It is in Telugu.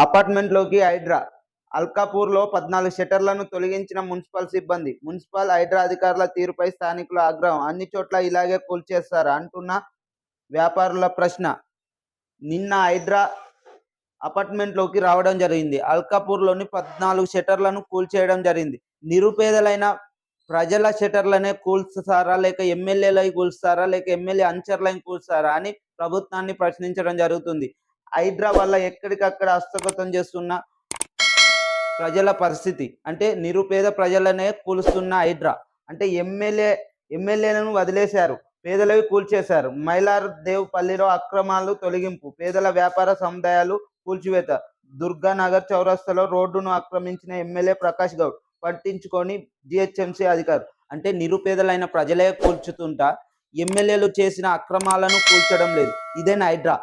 అపార్ట్మెంట్లోకి హైడ్రా. అల్కాపూర్లో 14 షట్టర్లను తొలగించిన మున్సిపల్ సిబ్బంది. మున్సిపల్, హైడ్రా అధికారుల తీరుపై స్థానికుల ఆగ్రహం. అన్ని చోట్ల ఇలాగే కూల్చేస్తారా అంటున్న వ్యాపారుల ప్రశ్న. నిన్న హైడ్రా అపార్ట్మెంట్లోకి రావడం జరిగింది. అల్కాపూర్లోని 14 షట్టర్లను కూల్చేయడం జరిగింది. నిరుపేదలైన ప్రజల షట్టర్లనే కూల్స్తారా, లేక ఎమ్మెల్యేలై కూల్స్తారా, లేక ఎమ్మెల్యే అనుచరులను కూల్స్తారా అని ప్రభుత్వాన్ని ప్రశ్నించడం జరుగుతుంది. హైడ్రా వల్ల ఎక్కడికక్కడ హస్తగతం చేస్తున్న ప్రజల పరిస్థితి అంటే నిరుపేద ప్రజలనే కూలుస్తున్న హైడ్రా. అంటే ఎమ్మెల్యేలను వదిలేశారు, పేదలవి కూల్చేశారు. మైలార్దేవ్పల్లిలో అక్రమాలు తొలగింపు, పేదల వ్యాపార సముదాయాలు కూల్చివేత. దుర్గానగర్ చౌరస్తాలో రోడ్డును ఆక్రమించిన ఎమ్మెల్యే ప్రకాష్ గౌడ్ పట్టించుకొని జిహెచ్ఎంసీ అధికారులు. అంటే నిరుపేదలైన ప్రజలే కూల్చుతుంటా ఎమ్మెల్యేలు చేసిన అక్రమాలను కూల్చడం లేదు. ఇదేనా హైడ్రా?